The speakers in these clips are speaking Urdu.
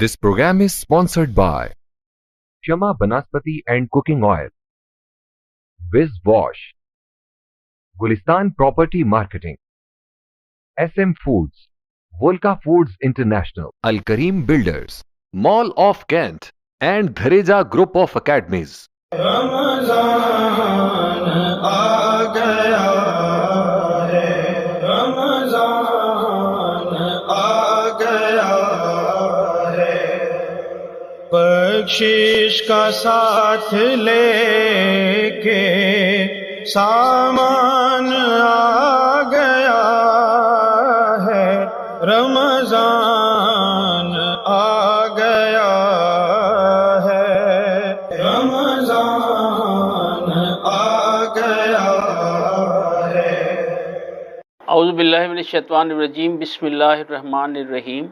This program is sponsored by Shama Banaspati and Cooking Oil, Wiz Wash, Gulistan Property Marketing, SM Foods, Volca Foods International, Al Kareem Builders, Mall of Kent, and Dhareja Group of Academies. رمضان آ گیا ہے، رمضان آ گیا ہے، بخشش کا ساتھ لے کے سامان آ گیا ہے، رمضان آ گیا ہے، رمضان آ گیا ہے۔ اعوذ باللہ من الشیطان الرجیم، بسم اللہ الرحمن الرحیم۔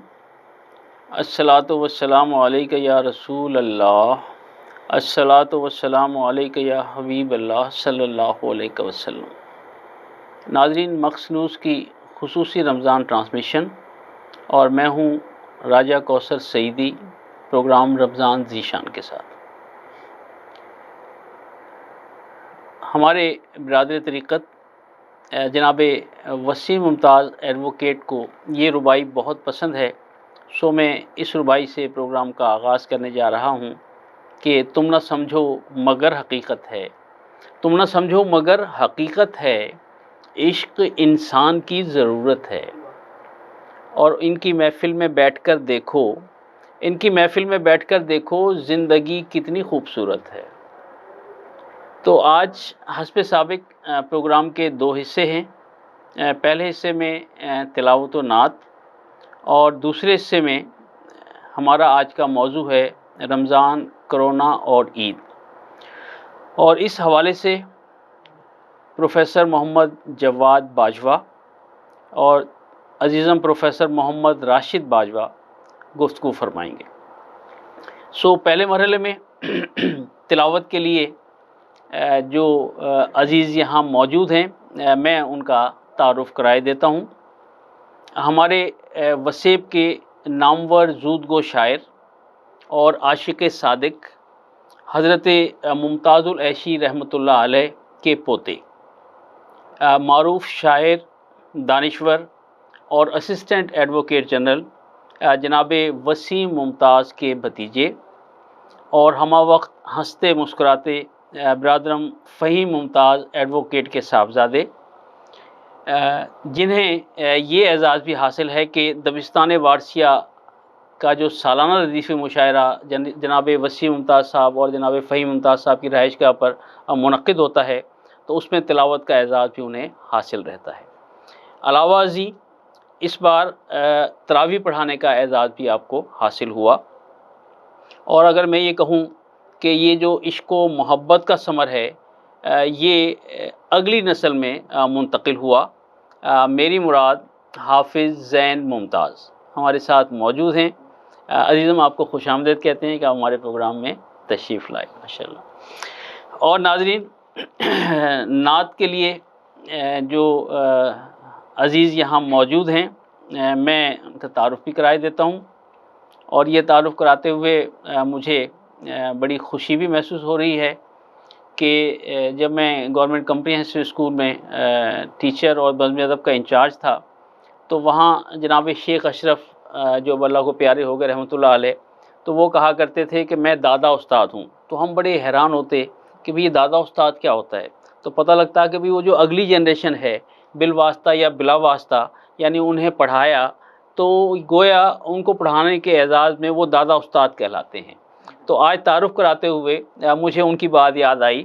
الصلاۃ والسلام علیک یا رسول اللہ، الصلاۃ والسلام علیک یا حبیب اللہ صلی اللہ علیہ وسلم۔ ناظرین، مکس نیوز کی خصوصی رمضان ٹرانسمیشن، اور میں ہوں راجہ کوثر سعیدی، پروگرام رمضان ذیشان کے ساتھ۔ ہمارے برادر طریقت جناب وسیم ممتاز ایڈوکیٹ کو یہ ربائی بہت پسند ہے، سو میں اس ربائی سے پروگرام کا آغاز کرنے جا رہا ہوں کہ تم نہ سمجھو مگر حقیقت ہے، تم نہ سمجھو مگر حقیقت ہے، عشق انسان کی ضرورت ہے، اور ان کی محفل میں بیٹھ کر دیکھو، ان کی محفل میں بیٹھ کر دیکھو زندگی کتنی خوبصورت ہے۔ تو آج حسب سابق پروگرام کے دو حصے ہیں۔ پہلے حصے میں تلاوت و نعت، اور دوسرے حصے میں ہمارا آج کا موضوع ہے رمضان، کرونا اور عید۔ اور اس حوالے سے پروفیسر محمد جواد باجوہ اور عزیزم پروفیسر محمد راشد باجوہ گفتگو فرمائیں گے۔ سو پہلے مرحلے میں تلاوت کے لیے جو عزیز یہاں موجود ہیں، میں ان کا تعارف کرائے دیتا ہوں۔ ہمارے وسیب کے نامور زودگو شاعر اور عاشق صادق حضرت ممتاز العیشی رحمۃ اللہ علیہ کے پوتے، معروف شاعر، دانشور اور اسسٹنٹ ایڈوکیٹ جنرل جناب وسیم ممتاز کے بھتیجے، اور ہمہ وقت ہنستے مسکراتے برادرم فہیم ممتاز ایڈوکیٹ کے صاحبزادے، جنہیں یہ اعزاز بھی حاصل ہے کہ دبستان وارثیہ کا جو سالانہ ردیف مشاعرہ جناب وسیم ممتاز صاحب اور جناب فہیم ممتاز صاحب کی رہائش گاہ پر منعقد ہوتا ہے، تو اس میں تلاوت کا اعزاز بھی انہیں حاصل رہتا ہے۔ علاوہ ازیں اس بار تراویح پڑھانے کا اعزاز بھی آپ کو حاصل ہوا، اور اگر میں یہ کہوں کہ یہ جو عشق و محبت کا ثمر ہے، یہ اگلی نسل میں منتقل ہوا۔ میری مراد حافظ زین ممتاز ہمارے ساتھ موجود ہیں۔ عزیزم، آپ کو خوش آمدید کہتے ہیں کہ آپ ہمارے پروگرام میں تشریف لائے، ماشاءاللہ۔ اور ناظرین، نعت کے لیے جو عزیز یہاں موجود ہیں، میں ان کا تعارف بھی کرائے دیتا ہوں، اور یہ تعارف کراتے ہوئے مجھے بڑی خوشی بھی محسوس ہو رہی ہے کہ جب میں گورنمنٹ کمپریہنسو اسکول میں ٹیچر اور بزم ادب کا انچارج تھا، تو وہاں جناب شیخ اشرف جو اللہ کو پیارے ہو گئے رحمۃ اللہ علیہ، تو وہ کہا کرتے تھے کہ میں دادا استاد ہوں۔ تو ہم بڑے حیران ہوتے کہ یہ دادا استاد کیا ہوتا ہے، تو پتہ لگتا کہ وہ جو اگلی جنریشن ہے بالواسطہ یا بلا واسطہ، یعنی انہیں پڑھایا، تو گویا ان کو پڑھانے کے اعزاز میں وہ دادا استاد کہلاتے ہیں۔ تو آج تعارف کراتے ہوئے مجھے ان کی بات یاد آئی۔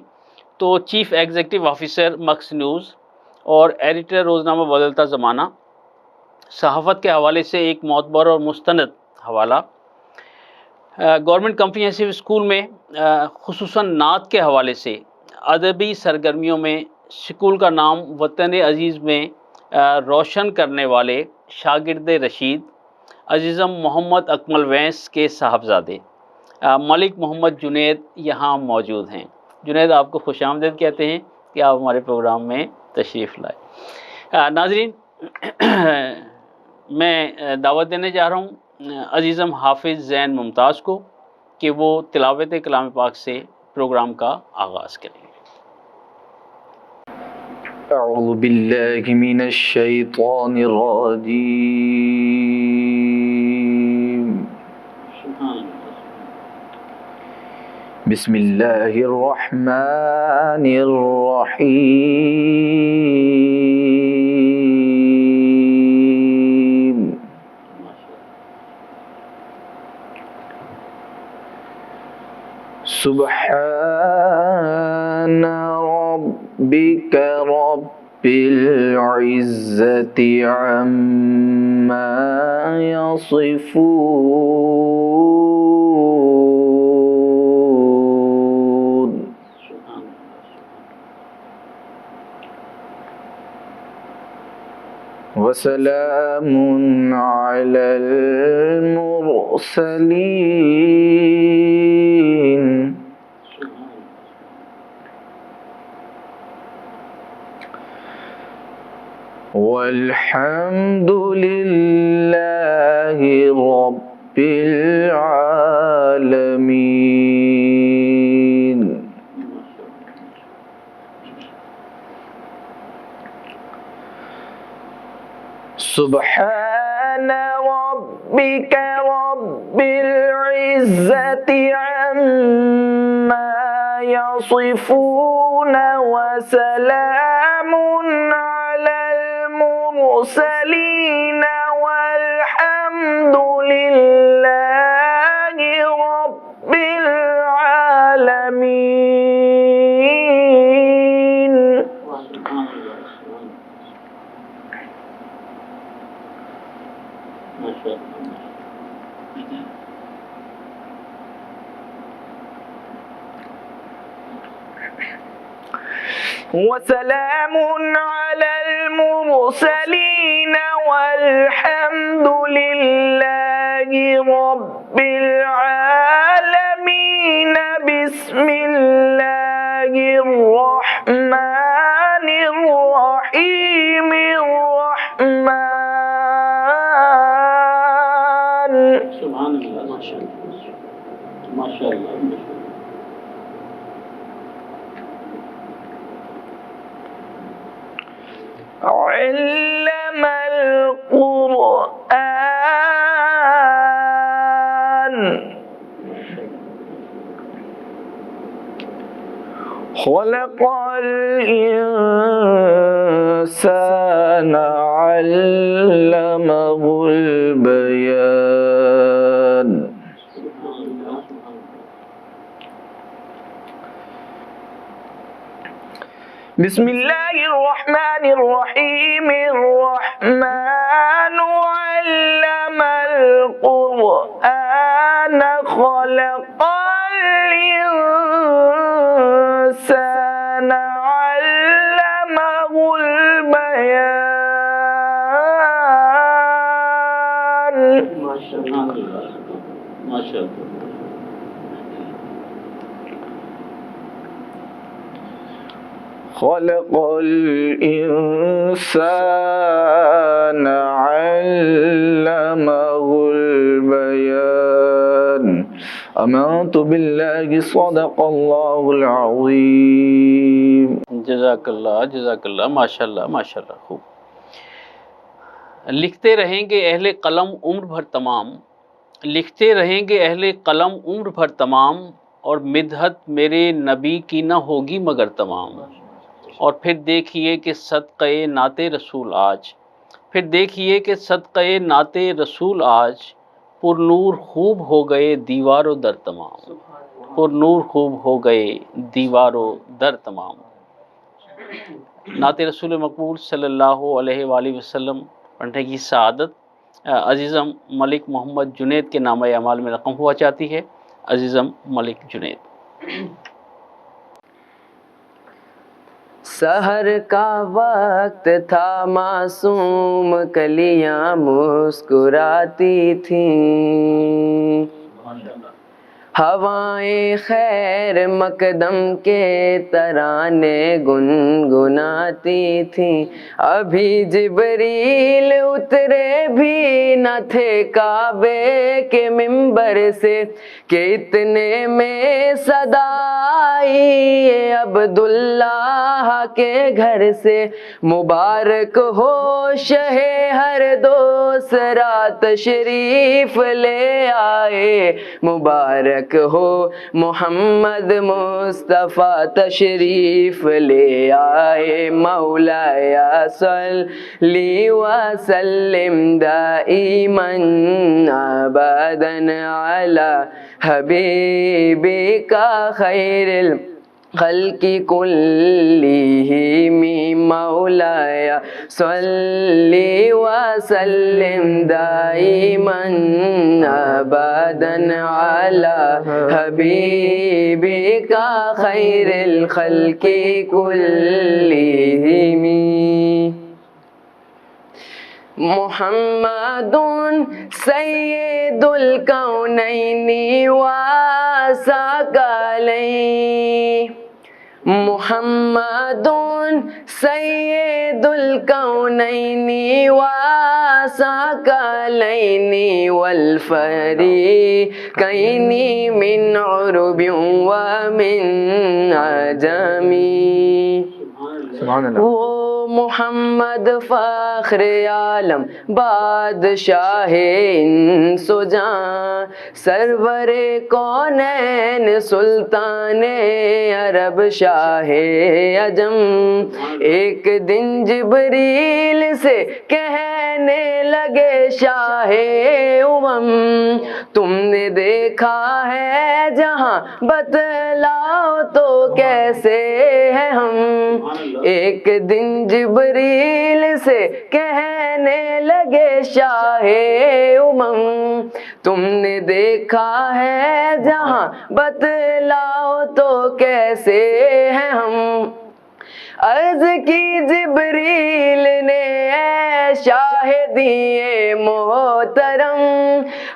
تو chief executive officer mix news اور ایڈیٹر روزنامہ بدلتا زمانہ، صحافت کے حوالے سے ایک معتبر اور مستند حوالہ، گورنمنٹ کمپریہنسو اسکول میں خصوصاً نعت کے حوالے سے ادبی سرگرمیوں میں اسکول کا نام وطن عزیز میں روشن کرنے والے شاگرد رشید عزیزم محمد اکمل وینس کے صاحبزادے ملک محمد جنید یہاں موجود ہیں۔ جنید، آپ کو خوش آمدید کہتے ہیں کہ آپ ہمارے پروگرام میں تشریف لائے۔ ناظرین، میں دعوت دینے جا رہا ہوں عزیزم حافظ زین ممتاز کو کہ وہ تلاوت کلام پاک سے پروگرام کا آغاز کریں. اعوذ باللہ من الشیطان الرجیم. بسم اللہ الرحمن الرحیم. سبحان ربک رب العزة عما يصفون. وسلام على المرسلين والحمد لله رب العالمين. سبحان ربك رب العزة عما يصفون وسلام على المرسلين والحمد لله رب العالمين. وسلام على المرسلين والحمد لله رب العالمين. بسم الله الرحمن الرحيم. الرحمن. سبحان اللہ. ماشاء اللہ. علم القرآن. خلق الإنسان علمه البيان. بسم الله الرحمن الرحيم. الرحمن علم القرآن خلق الإنسان علمه البيان. ما شاء اللہ. ماشاء اللہ. خلق الإنسان علمه البيان. آمنت بالله صدق الله العظيم. جزاک اللہ. ماشاء اللہ. خوب. لکھتے رہیں گے اہل قلم عمر بھر تمام. لکھتے رہیں گے اہل قلم عمر بھر تمام. اور مدحت میرے نبی کی نہ ہوگی مگر تمام. اور پھر دیکھیے کہ صدقے نعت رسول آج. پھر دیکھیے کہ صدقے نعت رسول آج. پر نور خوب ہو گئے دیوار و در تمام. پر نور خوب ہو گئے دیوار و در تمام. نعت رسول مقبول صلی اللہ علیہ وآلہ وسلم پڑھنے کی سعادت عزیزم ملک محمد جنید کے نامہ اعمال میں رقم ہوا چاہتی ہے. عزیزم ملک جنید. سحر کا وقت تھا معصوم کلیاں مسکراتی تھیں. ہوائیں خیر مقدم کے ترانے گنگناتی تھیں، ابھی جبریل اترے بھی نہ تھے کعبے کے منبر سے کہ اتنے میں صدا آئی عبداللہ کے گھر سے، مبارک ہو شہ ہر دوسرا تشریف لے آئے، مبارک ہو محمد مصطفیٰ تشریف لے آئے، مولاي صلی وسلم دائما ابدا علی حبیبک خیر الخلق کلہم، مولاي صلی وسلم دائما ابدا علی حبیبک خیر الخلق کلہم۔ محمد سید الکونین والثقلین، محمد سید الکونین والثقلین والفریقین من عرب ومن عجم، وہ محمد فخر عالم بادشاہ انس و جاں، سرور کونین سلطان عرب شاہ عجم، ایک دن جبریل سے کہنے لگے شاہ امم، تم نے دیکھا ہے جہاں بتلاؤ تو کیسے ہیں ہم، ایک دن جبریل سے کہنے لگے شاہ امم، تم نے دیکھا ہے جہاں بتلاؤ تو کیسے ہیں ہم، عرض کی جبریل نے اے شاہدی محترم،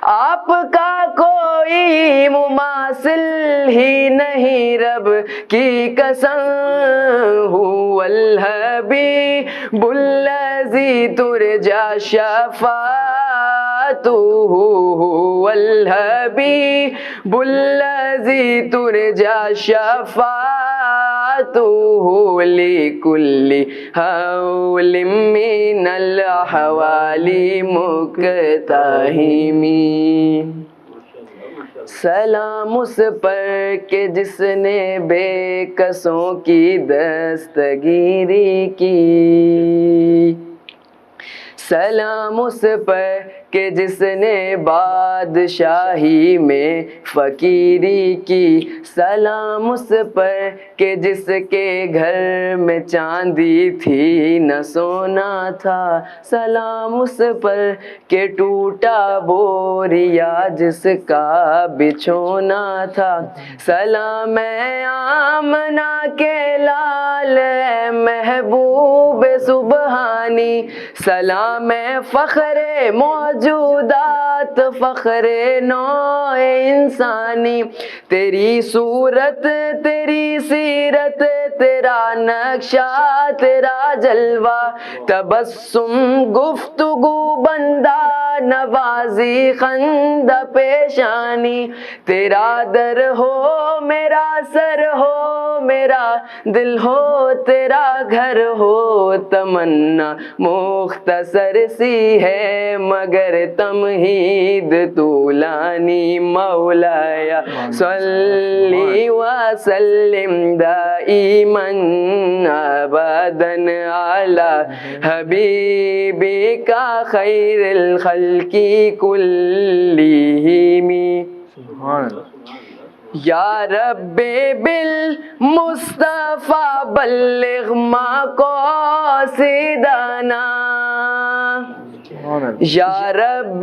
آپ کا کوئی مماثل ہی نہیں رب کی قسم، هو الحبیب الذی ترجى شفاعته، هو الحبیب الذی ترجى شفاعته لكل حول من الاحوال مقتحم، سلام اس پر کہ جس نے بے کسوں کی دستگیری کی، سلام اس پر کہ جس نے بادشاہی میں فقیری کی، سلام اس پر کہ جس کے گھر میں چاندی تھی نہ سونا تھا، سلام اس پر کہ ٹوٹا بوریا جس کا بچھونا تھا، سلام آمنہ کے لال محبوب سبحانی، سلام فخر موجودات فخر نوع انسانی، تیری صورت تیری سیرت تیرا نقشہ تیرا جلوہ، تبسم گفتگو بندہ نوازی خندہ پیشانی، تیرا در ہو میرا سر ہو میرا دل ہو تیرا گھر ہو، تمنا مختصر سی ہے مگر تمہید طولانی، مولاي صلی وسلم دائما ابدا علی حبیبک خیر الخلق کلہم، یا رب بالمصطفیٰ بلغ مقاصدنا، یا رب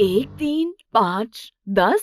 1, 3, 5, 10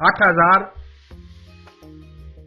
8000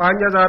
5000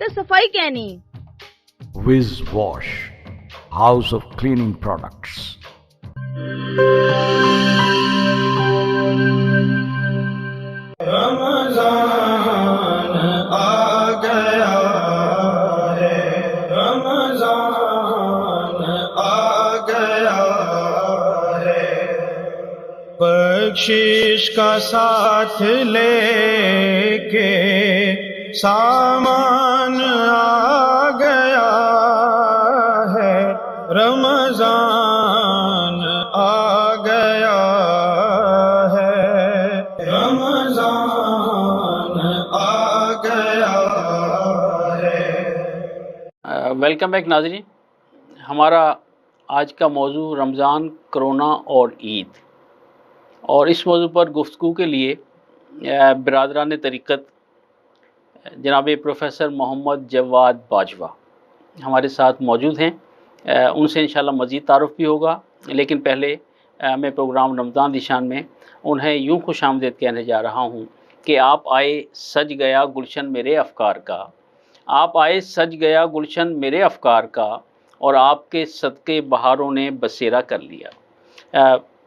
تے صفائی کہنی. Whiz Wash, House of Cleaning Products. رمضان آ گیا ہے، رمضان آ گیا ہے، بخشش کا ساتھ لے کے سامان آ گیا ہے، رمضان آ گیا ہے، رمضان آ گیا ہے. ویلکم بیک ناظرین. ہمارا آج کا موضوع رمضان، کرونا اور عید، اور اس موضوع پر گفتگو کے لیے برادران طریقت جناب پروفیسر محمد جواد باجوہ ہمارے ساتھ موجود ہیں. ان سے انشاءاللہ مزید تعارف بھی ہوگا، لیکن پہلے میں پروگرام رمضان دی شان میں انہیں یوں خوش آمدید کہنے جا رہا ہوں کہ آپ آئے سج گیا گلشن میرے افکار کا، آپ آئے سج گیا گلشن میرے افکار کا، اور آپ کے صدقے بہاروں نے بسیرا کر لیا.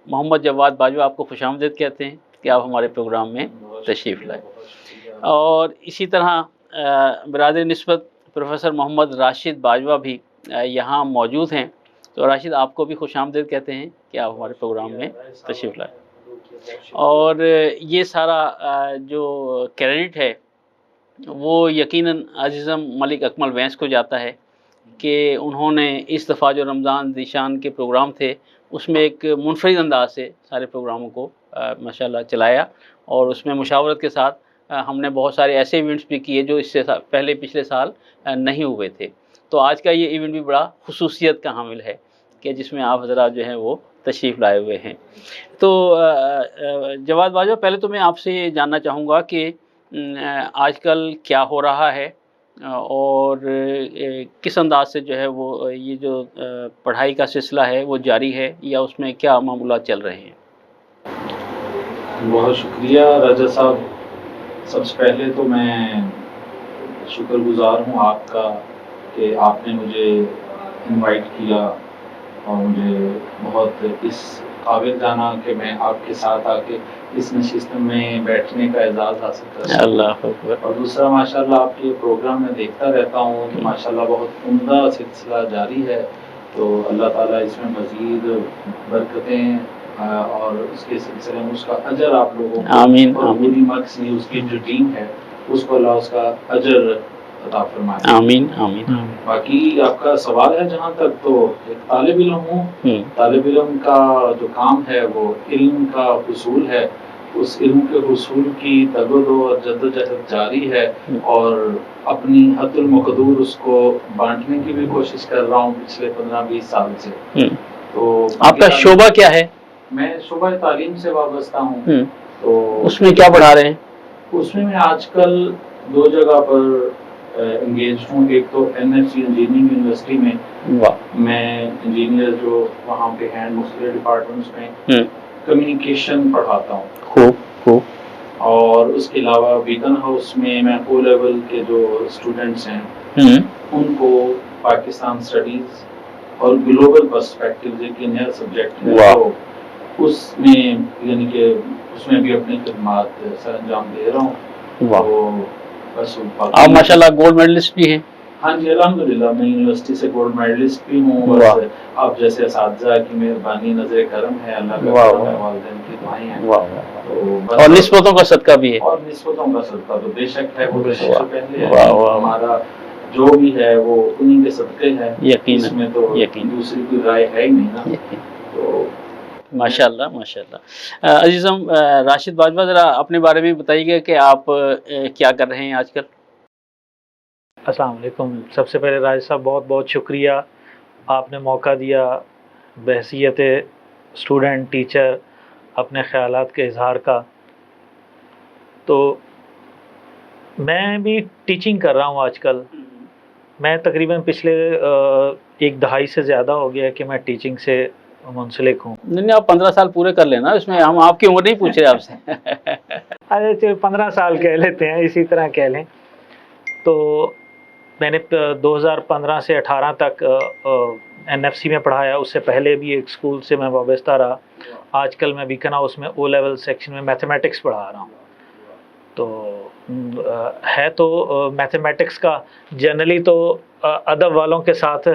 محمد جواد باجوہ آپ کو خوش آمدید کہتے ہیں کہ آپ ہمارے پروگرام میں تشریف لائے. اور اسی طرح برادر نسبت پروفیسر محمد راشد باجوہ بھی یہاں موجود ہیں. تو راشد، آپ کو بھی خوش آمدید کہتے ہیں کہ آپ ہمارے پروگرام میں تشریف لائے. اور یہ سارا جو کریڈٹ ہے وہ یقیناً عزیزم ملک اکمل وینس کو جاتا ہے کہ انہوں نے اس دفعہ جو رمضان ذیشان کے پروگرام تھے اس میں ایک منفرد انداز سے سارے پروگراموں کو ماشاءاللہ چلایا، اور اس میں مشاورت کے ساتھ ہم نے بہت سارے ایسے ایونٹس بھی کیے جو اس سے پہلے پچھلے سال نہیں ہوئے تھے. تو آج کا یہ ایونٹ بھی بڑا خصوصیت کا حامل ہے کہ جس میں آپ حضرات جو ہیں وہ تشریف لائے ہوئے ہیں. تو جواد باجوہ، پہلے تو میں آپ سے یہ جاننا چاہوں گا کہ آج کل کیا ہو رہا ہے اور کس انداز سے جو ہے وہ یہ جو پڑھائی کا سلسلہ ہے وہ جاری ہے، یا اس میں کیا معاملات چل رہے ہیں؟ بہت شکریہ راجہ صاحب. سب سے پہلے تو میں شکر گزار ہوں آپ کا کہ آپ نے مجھے انوائٹ کیا اور مجھے بہت اس قابل جانا کہ میں آپ کے ساتھ آ کے اس نشست میں بیٹھنے کا اعزاز حاصل کر سکوں. اللہ اکبر. اور دوسرا ماشاءاللہ آپ کے پروگرام میں دیکھتا رہتا ہوں کہ ماشاءاللہ بہت عمدہ سلسلہ جاری ہے. تو اللہ تعالیٰ اس میں مزید برکتیں اور اس کے سلسلے میں اس کا اجر آپ لوگوں کو، آمین اور آمین. پوری مکس نیوز کی جو ٹیم ہے اس کو اللہ اس کا اجر عطا فرمائے. آمین آمین. باقی آپ کا سوال ہے جہاں تک، تو ایک طالب علم ہوں. طالب علم کا جو کام ہے وہ علم کا حصول ہے. اس علم کے حصول کی تگود اور جدوجہد جاری ہے، اور اپنی حد المقدور اس کو بانٹنے کی بھی کوشش کر رہا ہوں پچھلے 15-20 سال سے. تو آپ کا شعبہ کیا ہے؟ میں شعبہ تعلیم سے وابستہ ہوں. تو اس میں کیا پڑھا رہے ہیں؟ اس میں آج کل 2 جگہ پر انگیج ہوں. ایک تو NFC انجینئرنگ یونیورسٹی میں میں انجینئر جو وہاں پہ ہیں مختلف ڈپارٹمنٹس میں کمیونیکیشن پڑھاتا ہوں. خوب. اور اس کے علاوہ بیکن ہاؤس میں O لیول کے جو اسٹوڈنٹس ہیں ان کو پاکستان اسٹڈیز اور گلوبل پرسپیکٹو جو کہ نیا سبجیکٹ ہے، تو اس میں یعنی کہ اس میں بھی اپنی خدمات سر انجام دے رہا ہوں. بس آپ ماشاءاللہ گولڈ میڈلسٹ بھی ہیں. ہاں جی الحمدللہ میں یونیورسٹی سے گولڈ میڈلسٹ بھی ہوں. بس آپ جیسے اساتذہ کی مہربانی، نظر کرم ہے، اللہ کا کرم ہے، والدین کی دعائیں ہیں. اور نسبتوں کا صدقہ بھی ہے. اور نسبتوں کا صدقہ تو بے شک ہے، وہ تو سب سے پہلے ہے. ہمارا جو بھی ہے وہ انہیں کے صدقے ہے. اس میں تو دوسری کوئی رائے ہے ہی نہیں نا. تو ماشاءاللہ ماشاءاللہ. عزیزم راشد باجوہ، ذرا اپنے بارے میں بتائیے گا کہ آپ کیا کر رہے ہیں آج کل؟ السلام علیکم. سب سے پہلے راجد صاحب بہت بہت شکریہ، آپ نے موقع دیا بحیثیت اسٹوڈنٹ ٹیچر اپنے خیالات کے اظہار کا. تو میں بھی ٹیچنگ کر رہا ہوں آج کل. میں تقریباً پچھلے 1 دہائی سے زیادہ ہو گیا کہ میں ٹیچنگ سے منسلک ہوں. نہیں، آپ 15 سال پورے کر لینا، اس میں ہم آپ کی عمر نہیں پوچھ رہے آپ سے. ارے 15 سال کہہ لیتے ہیں، اسی طرح کہہ لیں. تو میں نے 2015 سے 18 تک NFC میں پڑھایا. اس سے پہلے بھی ایک اسکول سے میں وابستہ رہا. آج کل میں بیکن ہاؤس میں او لیول سیکشن میں میتھمیٹکس پڑھا رہا ہوں. تو ہے تو میتھمیٹکس کا جنرلی تو ادب والوں کے ساتھ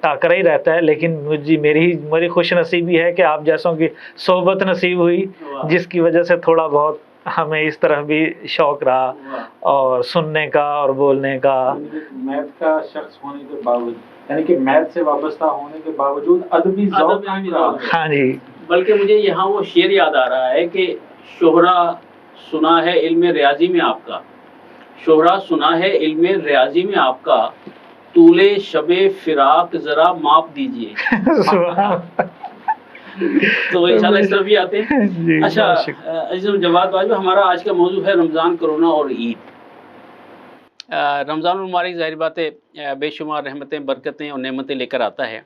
ٹاکرا ہی رہتا ہے, لیکن میری خوش نصیبی ہے کہ آپ جیسوں کی صحبت نصیب ہوئی, جس کی وجہ سے تھوڑا بہت ہمیں اس طرح بھی شوق رہا اور سننے کا اور بولنے کا. میتھ کا شخص ہونے کے باوجود, یعنی کہ میتھ سے وابستہ ہونے کے باوجود ادبی ذوق بھی رہا. ہاں جی, بلکہ مجھے یہاں وہ شعر یاد آ رہا ہے کہ شہرا سنا ہے علم ریاضی میں آپ کا, شہرا سنا ہے علم ریاضی میں آپ کا, طول شب فراق ذرا ماپ دیجئے. تو انشاءاللہ اس طرح بھی آتے ہیں. اچھا عزیز جواد باجوہ, ہمارا آج کا موضوع ہے رمضان, کرونا اور عید. رمضان المبارک ظاہر بات ہے بے شمار رحمتیں, برکتیں اور نعمتیں لے کر آتا ہے,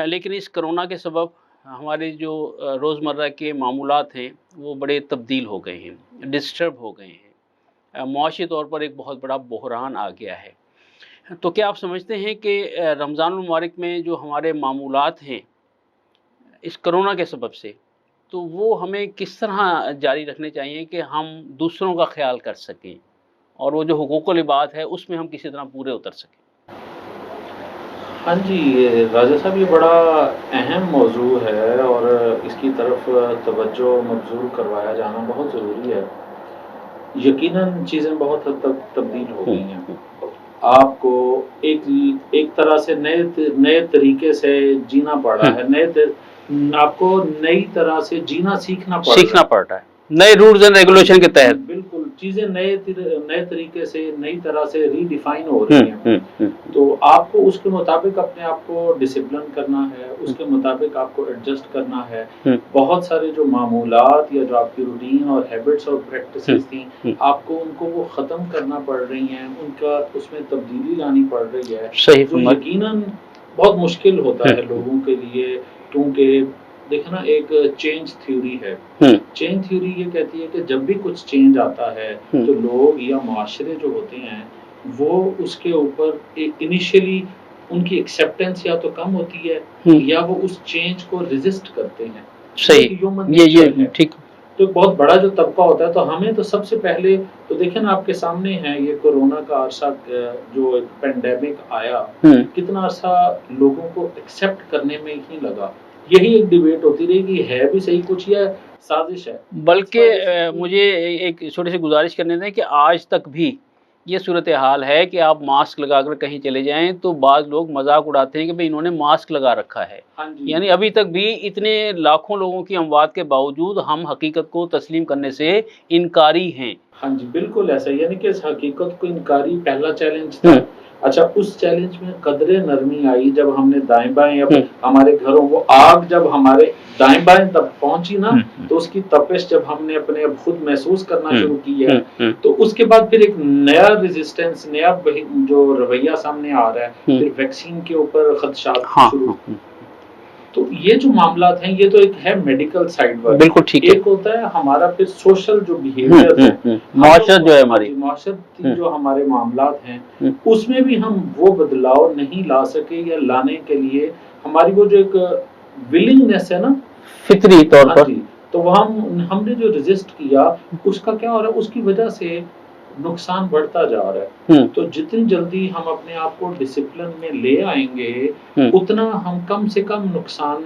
لیکن اس کرونا کے سبب ہمارے جو روزمرہ کے معمولات ہیں وہ بڑے تبدیل ہو گئے ہیں, ڈسٹرب ہو گئے ہیں. معاشی طور پر ایک بہت بڑا بحران آ گیا ہے. تو کیا آپ سمجھتے ہیں کہ رمضان المبارک میں جو ہمارے معمولات ہیں اس کرونا کے سبب سے, تو وہ ہمیں کس طرح جاری رکھنے چاہیے کہ ہم دوسروں کا خیال کر سکیں, اور وہ جو حقوق العباد ہے اس میں ہم کسی طرح پورے اتر سکیں؟ ہاں جی راجہ صاحب, یہ بڑا اہم موضوع ہے اور اس کی طرف توجہ مبذول کروایا جانا بہت ضروری ہے. یقیناً چیزیں بہت حد تک تبدیل ہو گئی ہیں. آپ کو ایک طرح سے نئے طریقے سے جینا پڑ رہا ہے, آپ کو نئی طرح سے جینا سیکھنا پڑ رہا ہے, نئے رولز اینڈ ریگولیشن کے تحت. بالکل, چیزیں نئے طریقے سے نئی طرح سے ری ڈیفائن ہو رہی ہیں. تو آپ کو اس کے مطابق اپنے آپ کو ڈسپلن کرنا ہے, اس کے مطابق آپ کو ایڈجسٹ کرنا ہے. بہت سارے جو معمولات یا جو آپ کی روٹین اور ہیبٹس اور پریکٹسز تھیں, آپ کو ان کو وہ ختم کرنا پڑ رہی ہیں, ان کا اس میں تبدیلی لانی پڑ رہی ہے. جو یقیناً بہت مشکل ہوتا ہے لوگوں کے لیے, کیونکہ دیکھنا ایک چینج تھیوری ہے. چینج تھیوری یہ کہتی ہے کہ جب بھی کچھ چینج آتا ہے تو لوگ یا معاشرے جو ہوتے ہیں وہ اس کے اوپر انیشیلی ان کی ایکسیپٹنس یا تو کم ہوتی ہے یا وہ اس چینج کو ریزسٹ کرتے ہیں. صحیح, یہ ٹھیک. تو ایک بہت بڑا جو طبقہ ہوتا ہے, تو ہمیں تو سب سے پہلے تو دیکھیں نا, آپ کے سامنے ہے یہ کورونا کا عرصہ, جو ایک پینڈیمک آیا, کتنا عرصہ لوگوں کو ایکسیپٹ کرنے میں ہی لگا. یہی ایک ڈیبیٹ ہوتی رہی کہ ہے بھی صحیح کچھ یا سازش ہے. بلکہ مجھے ایک چھوٹی سی گزارش کرنے دیں کہ آج تک بھی یہ صورتحال ہے کہ آپ ماسک لگا کر کہیں چلے جائیں تو بعض لوگ مذاق اڑاتے ہیں کہ بھئی انہوں نے ماسک لگا رکھا ہے. یعنی ابھی تک بھی اتنے لاکھوں لوگوں کی اموات کے باوجود ہم حقیقت کو تسلیم کرنے سے انکاری ہیں. ہاں جی بالکل ایسا, یعنی کہ اس حقیقت کو انکاری پہلا چیلنج تھا. اچھا, اس چیلنج میں قدرے نرمی آئی جب ہم نے دائیں بائیں ہمارے گھروں, وہ آگ جب ہمارے دائیں بائیں تب پہنچی نا, تو اس کی تپش جب ہم نے اپنے اب خود محسوس کرنا شروع کی ہے, تو اس کے بعد پھر ایک نیا ریزسٹنس, نیا جو رویہ سامنے آ رہا ہے, پھر ویکسین کے اوپر خدشات شروع. تو یہ جو معاملات ہیں یہ تو ایک ہے میڈیکل سائیڈ پر, بالکل ٹھیک ہے. ایک ہوتا ہے ہمارا پھر سوشل جو بیہیویئر ہے, معاشرت جو ہے ہماری, معاشرتی جو ہمارے معاملات ہیں, اس میں بھی ہم وہ بدلاؤ نہیں لا سکے, یا لانے کے لیے ہماری وہ جو ایک ولنگنیس ہے نا فطری طور پر, تو وہ ہم نے جو ریزسٹ کیا, اس کا کیا ہو رہا ہے, اس کی وجہ سے نقصان بڑھتا جا رہا ہے. تو جتنی جلدی ہم اپنے آپ کو ڈسپلن میں لے آئیں گے, اتنا ہم کم سے کم نقصان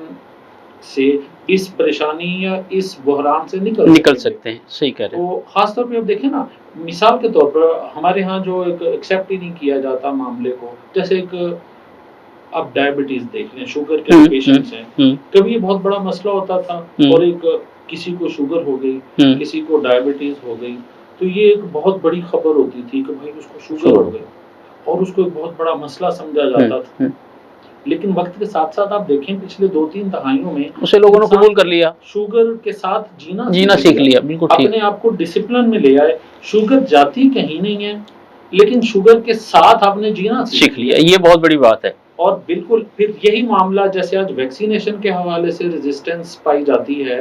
سے, اس پریشانی یا اس بحران سے نکل سکتے ہیں. صحیح کہہ رہے ہیں. تو خاص طور پہ اب دیکھیں نا, مثال کے طور پر ہمارے ہاں جو ایک ایکسیپٹ ہی نہیں کیا جاتا معاملے کو, جیسے ایک اب ڈائبٹیز دیکھ لیں, شوگر کے پیشنٹس ہیں, کبھی یہ بہت بڑا مسئلہ ہوتا تھا, اور ایک کسی کو شوگر ہو گئی, کسی کو ڈائبٹیز ہو گئی, تو یہ ایک بہت بڑی خبر ہوتی تھی کہ بھائی اس کو شوگر ہو گئی, اور اس کو ایک بہت بڑا مسئلہ سمجھا جاتا تھا. لیکن وقت کے ساتھ ساتھ آپ دیکھیں پچھلے 2-3 دہائیوں میں اسے لوگوں نے قبول کر لیا, شوگر کے ساتھ جینا سیکھ لیا. بالکل ٹھیک, اپنے آپ کو ڈسپلن میں لے آئے. شوگر جاتی کہیں نہیں ہے, لیکن شوگر کے ساتھ آپ نے جینا سیکھ لیا. یہ بہت بڑی بات ہے. اور بالکل پھر یہی معاملہ جیسے آج ویکسینیشن کے حوالے سے ریزسٹنس پائی جاتی ہے,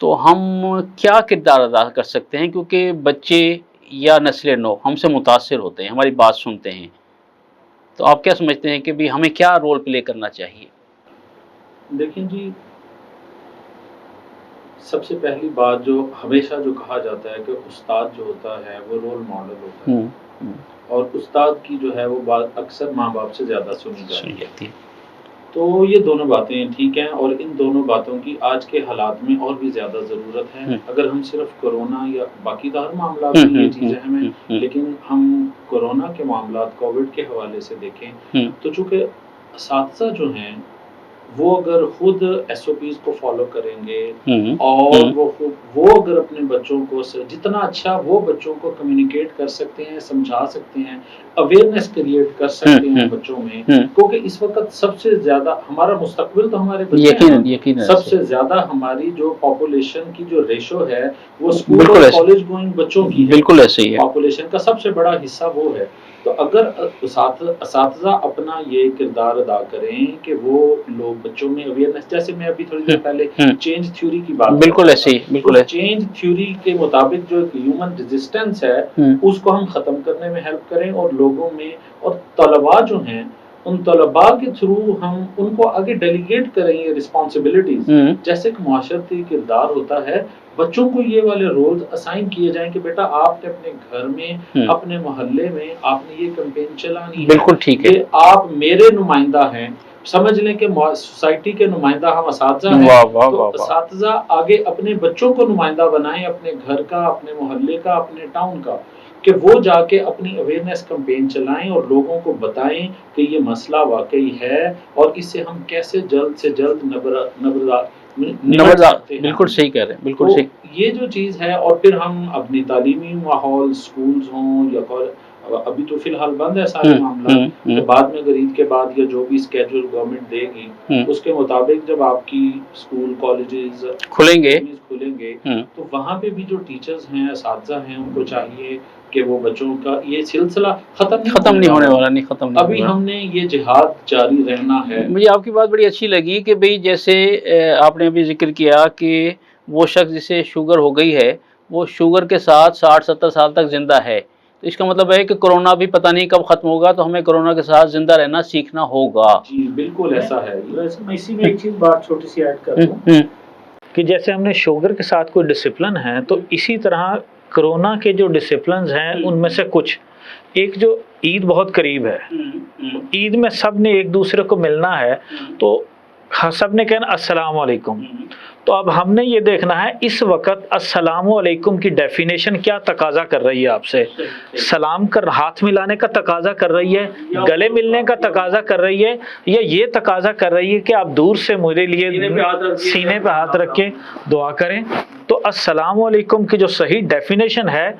تو ہم کیا کردار ادا کر سکتے ہیں، کیونکہ بچے یا نسل نو ہم سے متاثر ہوتے ہیں، ہماری بات سنتے ہیں، تو آپ کیا سمجھتے ہیں کہ بھی ہمیں کیا رول پلے کرنا چاہیے؟ دیکھیں جی، سب سے پہلی بات جو ہمیشہ جو کہا جاتا ہے کہ استاد جو ہوتا ہے وہ رول ماڈل ہوتا ہے، اور استاد کی جو ہے وہ بات اکثر ماں باپ سے زیادہ سنی جاتی ہے. تو یہ دونوں باتیں ٹھیک ہیں، اور ان دونوں باتوں کی آج کے حالات میں اور بھی زیادہ ضرورت ہے. اگر ہم صرف کورونا یا باقی ہر معاملات میں یہ چیزیں ہمیں، لیکن ہم کورونا کے معاملات کووڈ کے حوالے سے دیکھیں تو چونکہ اساتذہ جو ہیں وہ اگر خود ایس او پیز کو فالو کریں گے، اور وہ اگر اپنے بچوں کو جتنا اچھا وہ بچوں کو کمیونیکیٹ کر سکتے ہیں، سمجھا سکتے ہیں، اویئرنیس کریٹ کر سکتے ہیں بچوں میں، کیونکہ اس وقت سب سے زیادہ ہمارا مستقبل تو ہمارے بچے ہیں. سب سے زیادہ ہماری جو پاپولیشن کی جو ریشو ہے وہ اسکول اور کالج گوئنگ بچوں کی ہے، بالکل ایسے ہی ہے. پاپولیشن کا سب سے بڑا حصہ وہ ہے. تو اگر اساتذہ اپنا یہ کردار ادا کریں کہ وہ لوگ بچوں میں اویئرنیس، جیسے میں ابھی تھوڑی دیر پہلے چینج تھیوری کی بات، بالکل ایسے ہی، بالکل چینج تھیوری کے مطابق جو ہیومن ریزسٹنس ہے اس کو ہم ختم کرنے میں ہیلپ کریں، اور لوگوں میں، اور طلباء جو ہیں ان طلباء کے تھرو ہم ان کو آگے ڈیلیگیٹ کریں یہ رسپانسبلٹیز. جیسے کہ معاشرتی کردار ہوتا ہے، بچوں کو یہ والے رولز اسائن کیے جائیں کہ بیٹا آپ نے اپنے گھر میں، اپنے محلے میں آپ نے یہ کمپین چلانی ہے، بالکل ٹھیک ہے، آپ میرے نمائندہ ہیں. سمجھ لیں کہ سوسائٹی کے نمائندہ ہم اساتذہ ہیں، تو اساتذہ آگے اپنے بچوں کو نمائندہ بنائیں، اپنے گھر کا، اپنے محلے کا، اپنے ٹاؤن کا، کہ وہ جا کے اپنی اویئرنیس کمپین چلائیں اور لوگوں کو بتائیں کہ یہ مسئلہ واقعی ہے اور اس سے ہم کیسے جلد سے جلد بالکل صحیح کہہ رہے ہیں، بالکل صحیح. یہ جو چیز ہے، اور پھر ہم اپنی تعلیمی ماحول، سکولز ہوں یا ابھی تو فی الحال بند ہے سارے معاملات، تو بعد میں اگر عید کے بعد یا جو بھی اسکیڈول گورنمنٹ دے گی اس کے مطابق جب آپ کی اسکول کالجز کھلیں گے تو وہاں پہ بھی جو ٹیچرز ہیں، اساتذہ ہیں، ان کو چاہیے کہ وہ بچوں کا یہ سلسلہ ختم نہیں ہونے والا، نہیں ختم نہیں، ابھی ہم نے یہ جہاد جاری رہنا ہے. مجھے آپ کی بات بڑی اچھی لگی کہ بھئی جیسے آپ نے ابھی ذکر کیا کہ وہ شخص جسے شوگر ہو گئی ہے وہ شوگر کے ساتھ 60-70 سال تک زندہ ہے، تو اس کا مطلب ہے کہ کرونا بھی پتہ نہیں کب ختم ہوگا، تو ہمیں کرونا کے ساتھ زندہ رہنا سیکھنا ہوگا. جی بالکل ایسا ہے. میں اسی میں ایک چیز بات چھوٹی سی ایڈ کر دوں کہ جیسے ہم نے شوگر کے ساتھ کوئی ڈسپلن ہے، تو اسی طرح کرونا کے جو ڈسپلنز ہیں ان میں سے کچھ، ایک جو عید بہت قریب ہے، عید میں سب نے ایک دوسرے کو ملنا ہے، تو سب نے کہنا السلام علیکم. تو اب ہم نے یہ دیکھنا ہے اس وقت السلام علیکم کی ڈیفینیشن کیا تقاضا کر رہی ہے آپ سے. سلام کر ہاتھ ملانے کا تقاضا کر رہی ہے، گلے ملنے کا تقاضا کر رہی ہے، یا یہ تقاضا کر رہی ہے کہ آپ دور سے میرے لیے سینے پہ ہاتھ رکھ کے دعا کریں. تو السلام علیکم کی جو صحیح ڈیفینیشن ہے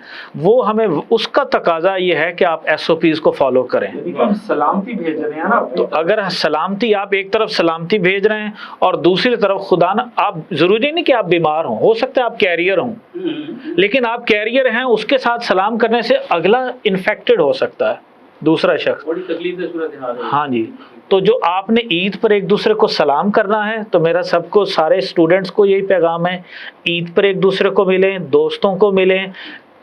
وہ ہمیں اس کا تقاضا یہ ہے کہ آپ ایس او پیز کو فالو کریں. سلامتی بھیج رہے ہیں نا، تو اگر سلامتی، آپ ایک طرف سلامتی بھیج رہے ہیں اور دوسری طرف خدا نہ، آپ ضروری نہیں کہ آپ بیمار ہوں، ہو سکتا ہے آپ کیریئر ہوں، لیکن آپ کیریئر ہیں، اس کے ساتھ سلام کرنے سے اگلا انفیکٹڈ ہو سکتا ہے دوسرا شخص. بڑی تکلیف ہے صورتحال. ہاں جی. تو جو آپ نے عید پر ایک دوسرے کو سلام کرنا ہے، تو میرا سب کو، سارے اسٹوڈنٹس کو یہی پیغام ہے، عید پر ایک دوسرے کو ملیں، دوستوں کو ملیں.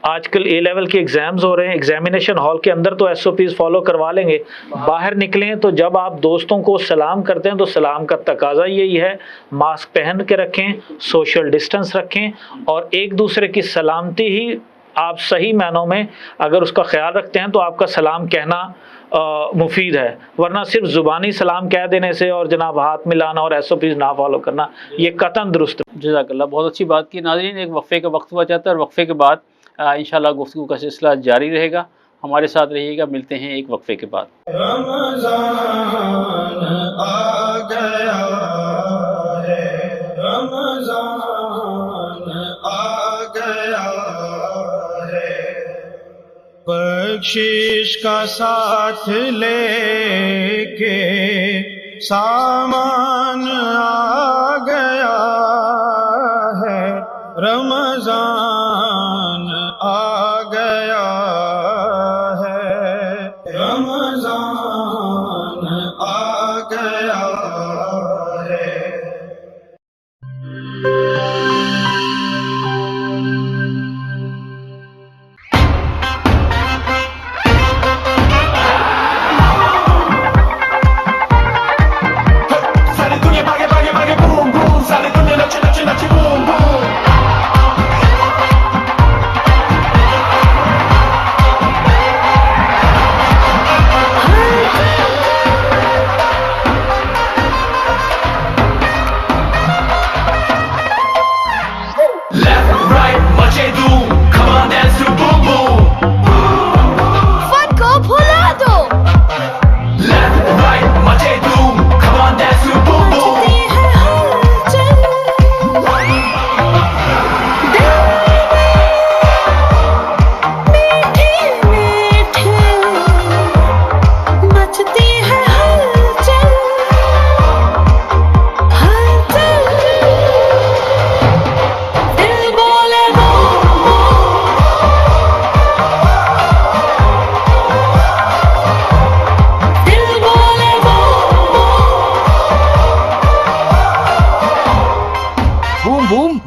آج کل اے لیول کے ایگزامز ہو رہے ہیں، ایگزامینیشن ہال کے اندر تو ایس او پیز فالو کروا لیں گے، باہر نکلیں تو جب آپ دوستوں کو سلام کرتے ہیں تو سلام کا تقاضا یہی ہے، ماسک پہن کے رکھیں، سوشل ڈسٹنس رکھیں، اور ایک دوسرے کی سلامتی ہی آپ صحیح معنوں میں اگر اس کا خیال رکھتے ہیں تو آپ کا سلام کہنا مفید ہے. ورنہ صرف زبانی سلام کہہ دینے سے اور جناب ہاتھ ملانا اور ایس او پیز نہ فالو کرنا یہ قطعاً درست. جزاک اللہ، بہت اچھی بات کی. ناظرین، ایک وقفے کا وقت ہوا چاہتا ہے اور وقفے کے بعد انشاءاللہ گفتگو کا سلسلہ جاری رہے گا. ہمارے ساتھ رہیے گا، ملتے ہیں ایک وقفے کے بعد. رمضان آ گیا ہے، رمضان آ گیا ہے، بخشش کا ساتھ لے کے سامان آ گیا ہے، رمضان آ گیا ہے، رمضان آ گیا ہے.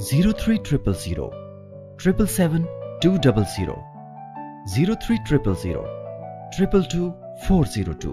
0300 777 200 0300 222 402.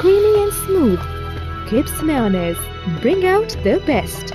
creamy and smooth. Gibbs mayonnaise, bring out the best.